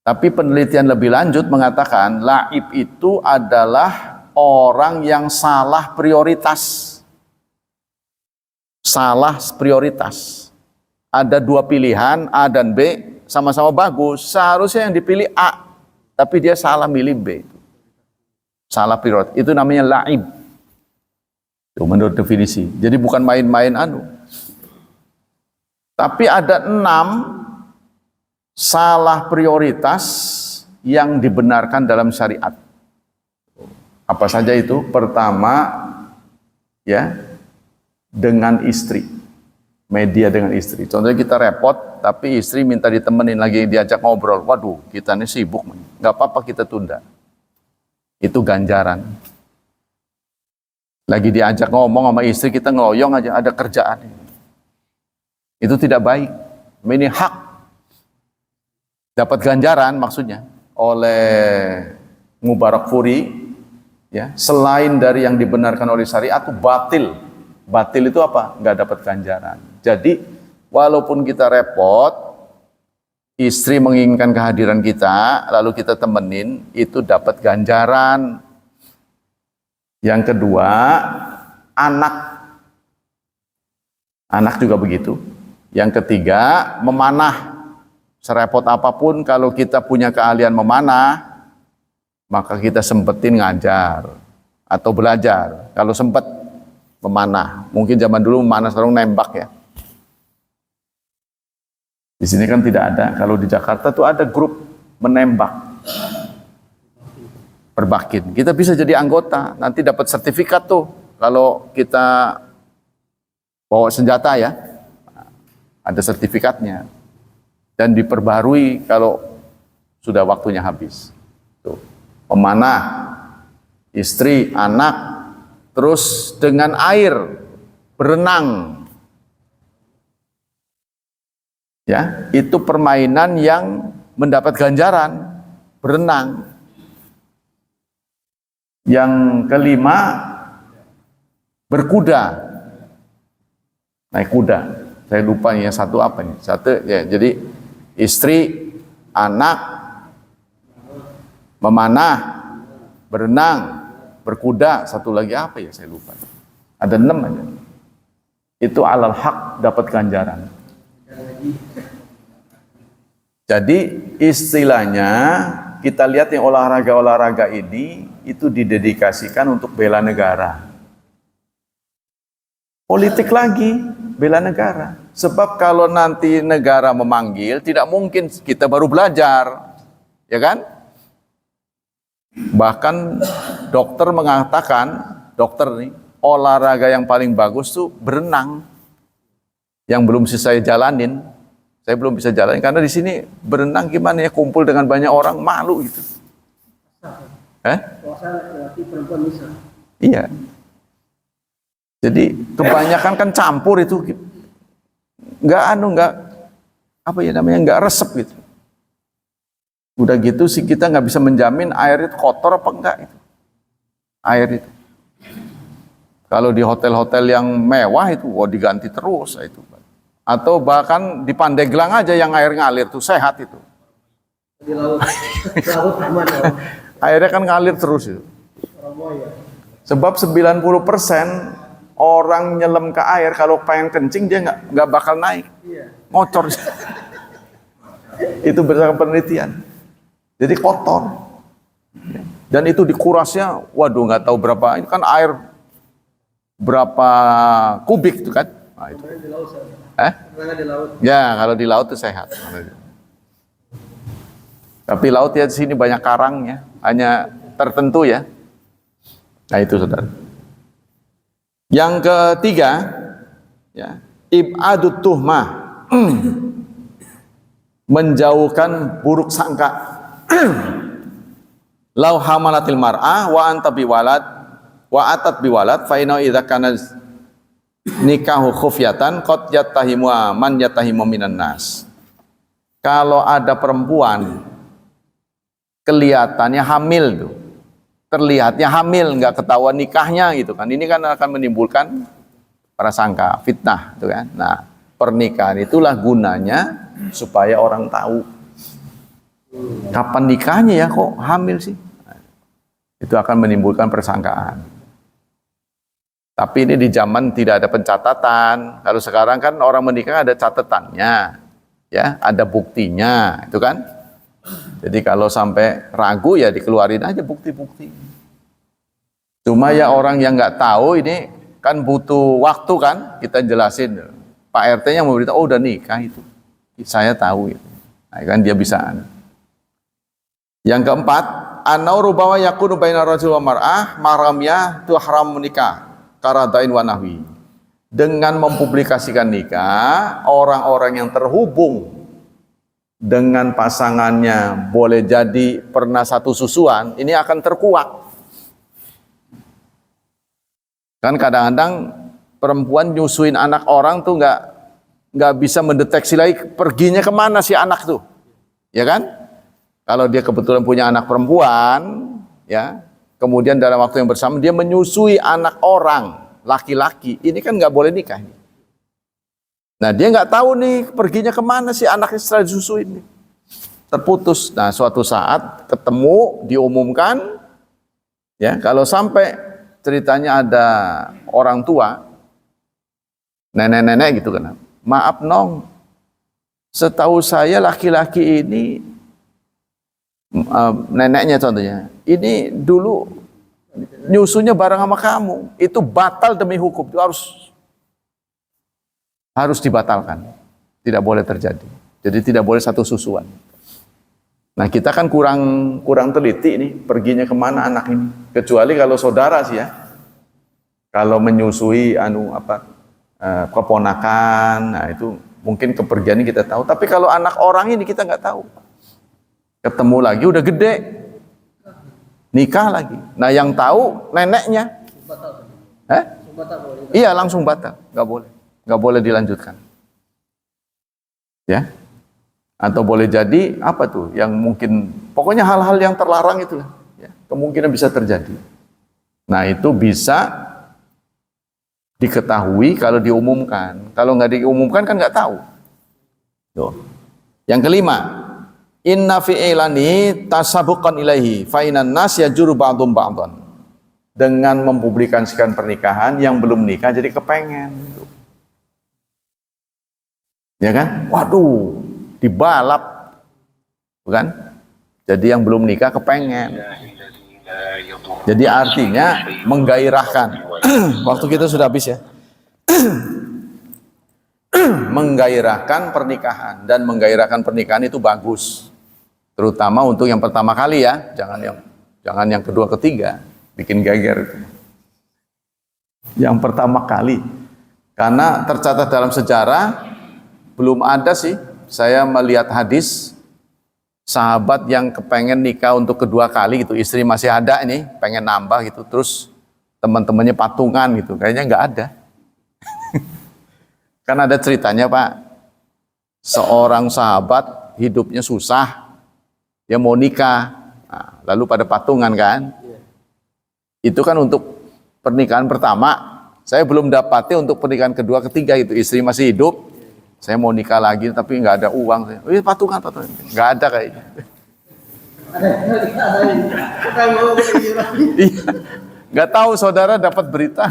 Speaker 1: Tapi penelitian lebih lanjut mengatakan la'ib itu adalah orang yang salah prioritas. Salah prioritas. Ada dua pilihan, A dan B, sama-sama bagus. Seharusnya yang dipilih A, tapi dia salah milih B. Salah prioritas. Itu namanya la'ib. Itu menurut definisi. Jadi bukan main-main Tapi ada 6 salah prioritas yang dibenarkan dalam syariat. Apa saja itu? Pertama, ya, dengan istri. Media dengan istri. Contohnya kita repot, tapi istri minta ditemenin lagi diajak ngobrol. Waduh, kita ini sibuk. Nggak apa-apa kita tunda. Itu ganjaran. Lagi diajak ngomong sama istri, kita ngeloyong aja, ada kerjaan. Itu tidak baik. Ini hak. Dapat ganjaran maksudnya oleh Mubarak Furi. Ya, selain dari yang dibenarkan oleh syariat itu batil. Batil itu apa? Nggak dapat ganjaran. Jadi walaupun kita repot, istri menginginkan kehadiran kita, lalu kita temenin, itu dapat ganjaran. Yang kedua, anak. Anak juga begitu. Yang ketiga, memanah. Serepot apapun kalau kita punya keahlian memanah, maka kita sempetin ngajar atau belajar. Kalau sempat memanah, mungkin zaman dulu memanah sekarang nembak ya. Di sini kan tidak ada. Kalau di Jakarta tuh ada grup menembak, perbakin. Kita bisa jadi anggota, nanti dapat sertifikat tuh. Kalau kita bawa senjata ya, ada sertifikatnya dan diperbarui kalau sudah waktunya habis. Tuh. Pemanah, istri, anak, terus dengan air, berenang. Ya, itu permainan yang mendapat ganjaran, berenang. Yang kelima, berkuda. Naik kuda. Saya lupa nih yang satu apa nih? Satu ya, jadi istri, anak, memanah, berenang, berkuda, satu lagi apa ya saya lupa. Ada 6 aja. Itu alal haq, dapat ganjaran. Jadi istilahnya kita lihat yang olahraga-olahraga ini itu didedikasikan untuk bela negara. Politik lagi, bela negara. Sebab kalau nanti negara memanggil, tidak mungkin kita baru belajar. Ya kan? Bahkan dokter mengatakan, dokter nih, olahraga yang paling bagus tuh berenang. Yang belum bisa saya jalanin. Saya belum bisa jalanin karena di sini berenang gimana ya, kumpul dengan banyak orang, malu gitu. Iya. Jadi kebanyakan kan campur itu, nggak apa ya namanya, nggak resep gitu. Udah gitu sih kita nggak bisa menjamin air itu kotor apa enggak itu. Air itu. Kalau di hotel-hotel yang mewah itu, diganti terus itu. Atau bahkan di Pandeglang aja yang air ngalir tuh sehat itu. Di laut, laut aman ya. Airnya kan ngalir terus itu. Sebab 90% orang nyelam ke air kalau pengen kencing dia nggak bakal naik, ngocor. Itu berdasarkan penelitian. Jadi kotor. Dan itu dikurasnya, waduh nggak tahu berapa. Ini kan air berapa kubik itu kan? Nah, itu. Di laut. Ya, kalau di laut itu sehat. Tapi laut ya di sini banyak karangnya, hanya tertentu ya. Nah itu saudara. Yang ketiga, ya, ibadut tuhmah, menjauhkan buruk sangka. Lau hamalatil mar'ah wa anta biwalad wa atat biwalad fa inna idza kana nikahu khufyatan qad yatahimu man yatahimu minan nas. Kalau ada perempuan kelihatannya hamil tuh, terlihatnya hamil, nggak ketahuan nikahnya gitu kan, ini kan akan menimbulkan prasangka, fitnah gitu kan. Nah, pernikahan itulah gunanya supaya orang tahu kapan nikahnya ya, kok hamil sih. Itu akan menimbulkan persangkaan. Tapi ini di zaman tidak ada pencatatan. Kalau sekarang kan orang menikah ada catatannya, ya, ada buktinya, itu kan. Jadi kalau sampai ragu ya dikeluarin aja bukti-bukti. Cuma ya orang yang nggak tahu ini kan butuh waktu kan, kita jelasin. Pak RT-nya mau beritahu, oh udah nikah itu, saya tahu itu. Nah, kan dia bisa. Yang keempat, an-nauru bawa yakunu baina rajul wa mar'ah mahramiyah tuhram nikah. Karadain wa nahwi. Dengan mempublikasikan nikah, orang-orang yang terhubung dengan pasangannya boleh jadi pernah satu susuan, ini akan terkuak. Kan kadang-kadang perempuan nyusuin anak orang tuh nggak bisa mendeteksi lagi perginya kemana si anak tuh, ya kan? Kalau dia kebetulan punya anak perempuan, ya. Kemudian dalam waktu yang bersama dia menyusui anak orang laki-laki, ini kan nggak boleh nikah. Nah dia nggak tahu nih perginya kemana si anaknya setelah disusuin, terputus. Nah suatu saat ketemu, diumumkan, ya kalau sampai ceritanya ada orang tua, nenek-nenek gitu kan, maaf nong, setahu saya laki-laki ini, neneknya contohnya, ini dulu nyusunya bareng sama kamu, itu batal demi hukum, itu harus dibatalkan, tidak boleh terjadi. Jadi tidak boleh satu susuan. Nah kita kan kurang teliti nih perginya kemana anak ini, kecuali kalau saudara sih ya, kalau menyusui keponakan, nah itu mungkin kepergiannya kita tahu. Tapi kalau anak orang ini kita nggak tahu. Ketemu lagi udah gede, nikah lagi. Nah yang tahu neneknya, iya langsung batal, nggak boleh dilanjutkan. Ya, atau boleh jadi apa tuh? Yang mungkin, pokoknya hal-hal yang terlarang itulah, ya, kemungkinan bisa terjadi. Nah itu bisa diketahui kalau diumumkan. Kalau nggak diumumkan kan nggak tahu. Tuh. Yang kelima, inna fi'ilani tasabuqan ilaihi fa inan nas yajuru ba'dhum ba'dhan. Dengan mempublikasikan pernikahan yang belum nikah jadi kepengen. Ya kan? Waduh, dibalap. Bukan? Jadi yang belum nikah kepengen. Jadi artinya menggairahkan. Waktu kita sudah habis ya. Menggairahkan pernikahan, dan menggairahkan pernikahan itu bagus. Terutama untuk yang pertama kali ya, jangan yang kedua ketiga, bikin geger. Yang pertama kali. Karena tercatat dalam sejarah belum ada sih saya melihat hadis sahabat yang kepengen nikah untuk kedua kali gitu, istri masih ada ini pengen nambah gitu, terus teman-temannya patungan gitu, kayaknya nggak ada. Kan ada ceritanya Pak, seorang sahabat hidupnya susah, dia mau nikah, nah, lalu pada patungan kan, itu kan untuk pernikahan pertama. Saya belum dapatnya untuk pernikahan kedua ketiga itu, istri masih hidup, saya mau nikah lagi tapi nggak ada uang. Oh, iya, patungan nggak ada kayaknya. Nggak tahu saudara dapat berita.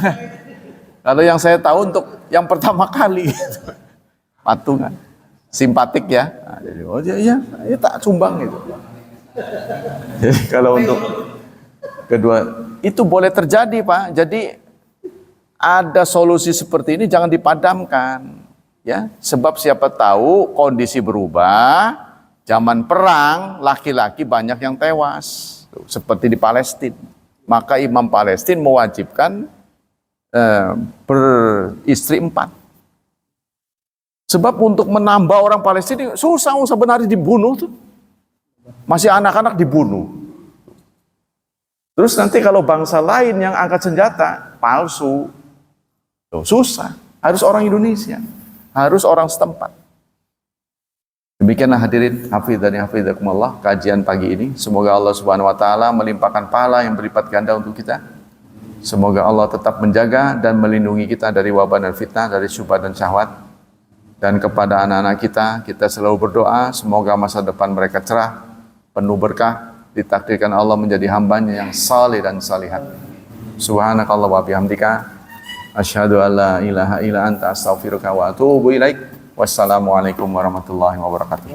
Speaker 1: Kalau yang saya tahu untuk yang pertama kali patungan, simpatik ya. Nah, jadi oh ya tak sumbang gitu. Jadi kalau untuk kedua itu boleh terjadi Pak. Jadi ada solusi seperti ini jangan dipadamkan. Ya, sebab siapa tahu kondisi berubah, zaman perang laki-laki banyak yang tewas, seperti di Palestina. Maka imam Palestina mewajibkan beristri 4. Sebab untuk menambah orang Palestina susah, sebenarnya dibunuh tuh, masih anak-anak dibunuh. Terus nanti kalau bangsa lain yang angkat senjata palsu, tuh, susah. Harus orang Indonesia. Harus orang setempat. Demikianlah hadirin hafidhani hafidhakumullah kajian pagi ini. Semoga Allah Subhanahu wa taala melimpahkan pahala yang berlipat ganda untuk kita. Semoga Allah tetap menjaga dan melindungi kita dari wabah dan fitnah, dari syubhat dan syahwat. Dan kepada anak-anak kita selalu berdoa semoga masa depan mereka cerah, penuh berkah, ditakdirkan Allah menjadi hambanya yang saleh dan salihat. Subhanakallah wa bihamdika asyhadu an la ilaha illa anta astaghfiruka wa atubu ilaik. Wassalamualaikum warahmatullahi wabarakatuh.